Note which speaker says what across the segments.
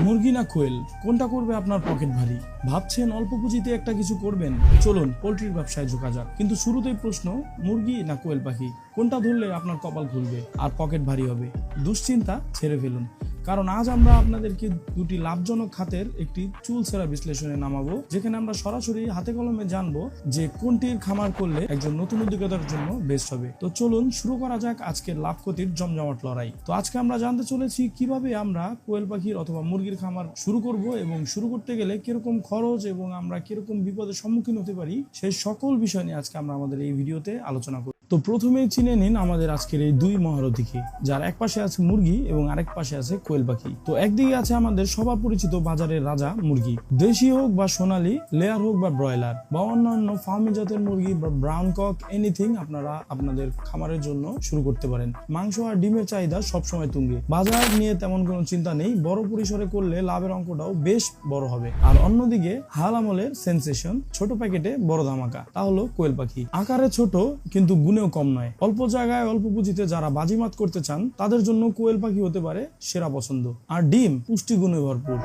Speaker 1: মুরগি না কোয়েল, কোনটা করবে আপনার পকেট ভারী? ভাবছেন অল্প পুঁজিতে একটা কিছু করবেন? চলুন পোল্ট্রির ব্যবসায় ঝোঁকা যাক। কিন্তু শুরুতেই প্রশ্ন, মুরগি না কোয়েল পাখি, কোনটা ধরলে আপনার কপাল খুলবে আর পকেট ভারী হবে? দুশ্চিন্তা ছেড়ে ফেলুন, কারণ আজ আমরা আপনাদেরকে দুটি লাভজনক খাতের একটি চুলচেরা বিশ্লেষণে নামাবো, যেখানে আমরা সরাসরি হাতে কলমে জানবো যে কোনটির খামার করলে একজন নতুন উদ্যোক্তার জন্য বেস্ট হবে। তো চলুন শুরু করা যাক আজকের লাভ ক্ষতির জমজমাট লড়াই। তো আজকে আমরা জানতে চলেছি কিভাবে আমরা কোয়েল পাখির অথবা মুরগির খামার শুরু করব, এবং শুরু করতে গেলে কিরকম খরচ এবং আমরা কিরকম বিপদের সম্মুখীন হতে পারি, সেই সকল বিষয় নিয়ে আজকে আমরা আমাদের এই ভিডিওতে আলোচনা করব। তো প্রথমেই চিনে নিন আমাদের আজকের এই দুই মহারথীকে, যার এক পাশে আছে মুরগি এবং আরেক পাশে আছে কোয়েল পাখি। তো একদিকে আছে আমাদের সবার পরিচিত বাজারের রাজা মুরগি, দেশি হোক বা সোনালী, লেয়ার হোক বা ব্রয়লার বা অন্যান্য ফার্মি জাতের মুরগি বা ব্রাউন কক, এনিথিং আপনারা আপনাদের খামারের জন্য শুরু করতে পারেন। মাংস আর ডিমের চাহিদা সবসময় তুঙ্গে, বাজার নিয়ে তেমন কোনো চিন্তা নেই, বড় পরিসরে করলে লাভের অঙ্কটাও বেশ বড় হবে। আর অন্যদিকে হাল আমলের সেন্সেশন, ছোট প্যাকেটে বড় ধামাকা, তা হলো কোয়েল পাখি। আকারে ছোট কিন্তু গুণেও কম নয়, অল্প জায়গায় অল্প পুঁজিতে যারা বাজিমাত করতে চান তাদের জন্য কোয়েল পাখি হতে পারে সেরা পছন্দ। আর ডিম পুষ্টিগুণে ভরপুর।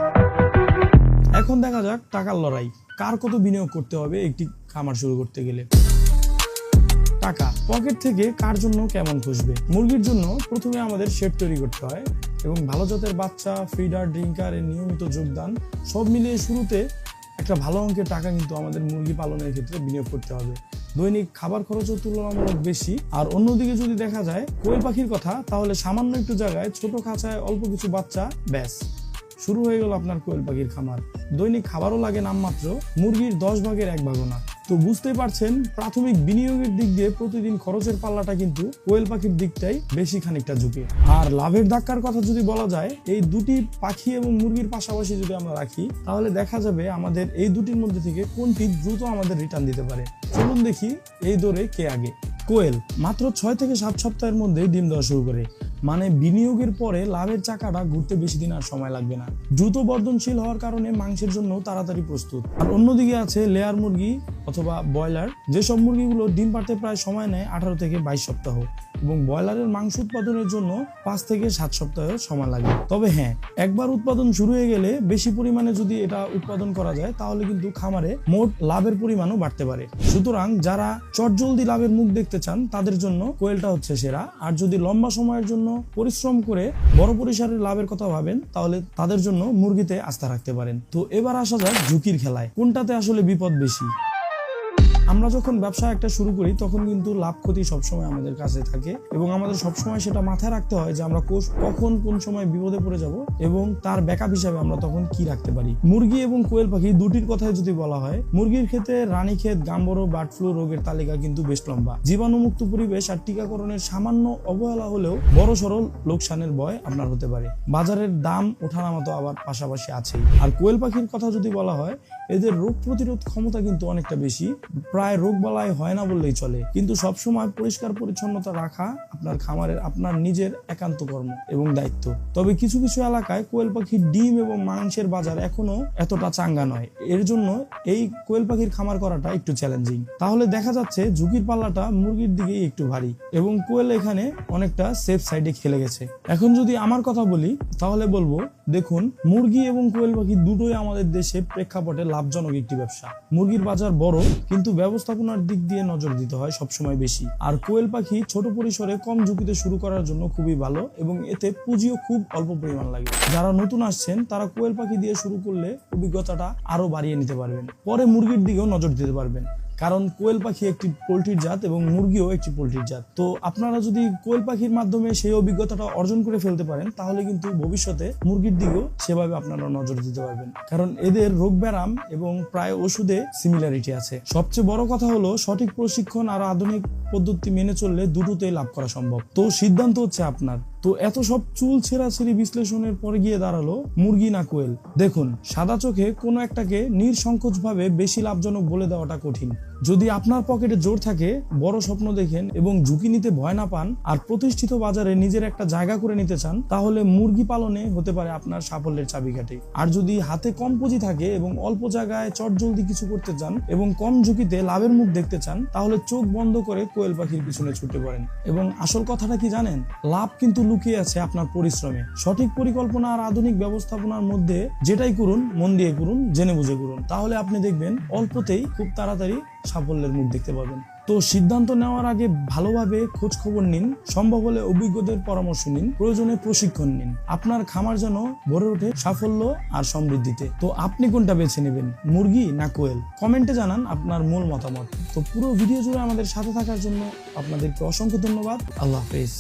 Speaker 1: এখন দেখা যাক টাকার লড়াই, কার কত বিনিয়োগ করতে হবে একটি খামার শুরু করতে গেলে। টাকা পকেট থেকে কার জন্য কেমন খুঁজবে? মুরগির জন্য প্রথমে আমাদের শেড তৈরি করতে হয় এবং ভালো জাতের বাচ্চা, ফিডার, ড্রিঙ্কার এর নিয়মিত যোগদান সব মিলিয়ে শুরুতে একটা ভালো অঙ্কের টাকা কিন্তু আমাদের মুরগি পালনের ক্ষেত্রে বিনিয়োগ করতে হবে। দৈনিক খাবার খরচও তুলনামূলক বেশি। আর অন্যদিকে যদি দেখা যায় কোয়েল পাখির কথা, তাহলে সামান্য একটু জায়গায় ছোট খাঁচায় অল্প কিছু বাচ্চা, ব্যাস শুরু হয়ে গেল আপনার কোয়েল পাখির খামার। দৈনিক খাবারও লাগে নামমাত্র, মুরগির 10 ভাগের 1 ভাগও না। তো বুঝতেই পারছেন প্রাথমিক বিনিয়োগের দিক দিয়ে প্রতিদিন খরচের পাল্লাটা কিন্তু কোয়েল পাখির দিকটাই বেশি খানিকটা ঝুঁকে। আর লাভের ধাক্কার কথা যদি বলা যায়, এই দুটি পাখি এবং মুরগির পাশাপাশি যদি আমরা রাখি, তাহলে দেখা যাবে আমাদের এই দুটির মধ্যে থেকে কোনটি দ্রুত আমাদের রিটার্ন দিতে পারে। চলুন দেখি এই দৌড়ে কে আগে। কোয়েল মাত্র 6 থেকে 7 সপ্তাহের মধ্যে ডিম দেওয়া শুরু করে, মানে বিনিয়োগের পরে লাভের চাকাটা ঘুরতে বেশি দিন আর সময় লাগবে না। দ্রুত বর্ধনশীল হওয়ার কারণে মাংসের জন্য তাড়াতাড়ি প্রস্তুত। আর অন্যদিকে আছে লেয়ার মুরগি অথবা ব্রয়লার, যেসব মুরগিগুলো ডিম পাড়তে প্রায় সময় নেয় 18 থেকে 22 সপ্তাহ, এবং ব্রয়লারের মাংস উৎপাদনের জন্য 5 থেকে 7 সপ্তাহ সময় লাগে। তবে হ্যাঁ, একবার উৎপাদন শুরু হয়ে গেলে বেশি পরিমাণে যদি এটা উৎপাদন করা যায়, তাহলে কিন্তু খামারে মোট লাভের পরিমাণও বাড়তে পারে। সুতরাং যারা চটজলদি লাভের মুখ দেখতে চান তাদের জন্য কোয়েলটা হচ্ছে সেরা। আর যদি লম্বা সময়ের জন্য পরিশ্রম করে বড় পরিসরের লাভের কথা ভাবেন, তাহলে তাদের জন্য মুরগিতে আস্থা রাখতে পারেন। তো এবার আসা যাক ঝুঁকির খেলায়, কোনটাতে আসলে বিপদ বেশি। আমরা যখন ব্যবসা একটা শুরু করি তখন কিন্তু লাভ ক্ষতি সবসময় আমাদের কাছে থাকে, এবং আমাদের সবসময় সেটা মাথায় রাখতে হয় যে আমরা কখন কোন সময় বিপদে পড়ে যাব এবং তার ব্যাকআপ হিসাবে আমরা তখন কি রাখতে পারি। মুরগি এবং কোয়েল পাখি দুটির কথাই যদি বলা হয়, মুরগির ক্ষেত্রে রানীক্ষেত, গাম্বরো, বার্ড ফ্লু রোগের তালিকা কিন্তু বেশ লম্বা। জীবাণুমুক্ত পরিবেশ আর টিকাকরণের সামান্য অবহেলা হলেও বড় সড়ল লোকসানের ভয় আপনার হতে পারে। বাজারের দাম ওঠানামা তো আবার পাশাপাশি আছেই। আর কোয়েল পাখির কথা যদি বলা হয়, এদের রোগ প্রতিরোধ ক্ষমতা কিন্তু অনেকটা বেশি, প্রায় রোগ বালাই হয় না বললেই চলে। কিন্তু সবসময় পরিষ্কার পরিচ্ছন্নতা রাখা আপনার খামারের আপনার নিজের একান্ত কর্ম এবং দায়িত্ব। তবে কিছু কিছু এলাকায় কোয়েল পাখির ডিম এবং মাংসের বাজার এখনো এতটা চাঙ্গা নয়, এর জন্য এই কোয়েল পাখির খামার করাটা একটু চ্যালেঞ্জিং। তাহলে দেখা যাচ্ছে ঝুঁকির পাল্লাটা মুরগির দিকেই একটু ভারী, এবং কোয়েল এখানে অনেকটা সেফ সাইডে খেলে গেছে। এখন যদি আমার কথা বলি, তাহলে বলবো দেখুন, মুরগি এবং কোয়েল পাখি দুটোই আমাদের দেশে প্রেক্ষাপটে লাভজনক একটি ব্যবসা। মুরগির বাজার বড়, কিন্তু ব্যবস্থাপনার দিক দিয়ে নজর দিতে হয় সবসময় বেশি। আর কোয়েল পাখি ছোট পরিসরে কম ঝুঁকিতে শুরু করার জন্য খুবই ভালো, এবং এতে পুঁজিও খুব অল্প পরিমাণ লাগে। যারা নতুন আসছেন তারা কোয়েল পাখি দিয়ে শুরু করলে অভিজ্ঞতাটা আরো বাড়িয়ে নিতে পারবেন, পরে মুরগির দিকেও নজর দিতে পারবেন। কারণ কোয়েল পাখি একটি পোল্ট্রির জাত এবং মুরগিও একটি পোল্ট্রির জাত। তো আপনারা যদি কোয়েল পাখির মাধ্যমে সেই অভিজ্ঞতাটা অর্জন করে ফেলতে পারেন, তাহলে কিন্তু ভবিষ্যতে মুরগির দিকেও সেভাবে আপনারা নজর দিতে পারবেন, কারণ এদের রোগ ব্যারাম এবং প্রায় ওষুধে সিমিলারিটি আছে। সবচেয়ে বড় কথা হলো সঠিক প্রশিক্ষণ আর আধুনিক পদ্ধতি মেনে চললে দুটোতেই লাভ করা সম্ভব। তো সিদ্ধান্ত হচ্ছে আপনার। তো এত সব চুল ছেঁড়াছেড়ি বিশ্লেষণের পরে গিয়ে দাঁড়ালো মুরগি না কোয়েল। দেখুন, সাদা চোখে কোনো একটাকে নিঃসংকোচ ভাবে বেশি লাভজনক বলে দেওয়াটা কঠিন। যদি আপনার পকেটে জোর থাকে, বড় স্বপ্ন দেখেন এবং ঝুঁকি নিতে ভয় না পান, আর প্রতিষ্ঠিত বাজারে নিজের একটা জায়গা করে নিতে চান, তাহলে মুরগি পালনে হতে পারে আপনার সাফল্যের চাবিকাঠি। আর যদি হাতে কম পুঁজি থাকে এবং অল্প জায়গায় চটজলদি কিছু করতে চান এবং কম ঝুঁকিতে লাভের মুখ দেখতে চান, তাহলে চোখ বন্ধ করে কোয়েল পাখির পিছনে ছুটে পড়েন। এবং আসল কথাটা কি জানেন, লাভ কিন্তু লুকিয়ে আছে আপনার পরিশ্রমে। সঠিক পরিকল্পনা আর আধুনিক ব্যবস্থাপনার মধ্যে যেটাই করুন মন দিয়ে করুন, জেনে বুঝে করুন, তাহলে আপনি দেখবেন অল্পতেই খুব তাড়াতাড়ি সাফল্যের মুখ দেখতে পাবেন। তো সিদ্ধান্ত নেওয়ার আগে ভালোভাবে খোঁজ খবর নিন, সম্ভব হলে অভিজ্ঞদের পরামর্শ নিন, প্রয়োজনে প্রশিক্ষণ নিন। আপনার খামার যেন ভরে ওঠে সাফল্য আর সমৃদ্ধিতে। তো আপনি কোনটা বেছে নেবেন, মুরগি না কোয়েল? কমেন্টে জানান আপনার মূল মতামত। তো পুরো ভিডিও জুড়ে আমাদের সাথে থাকার জন্য আপনাদেরকে অসংখ্য ধন্যবাদ। আল্লাহ হাফেজ।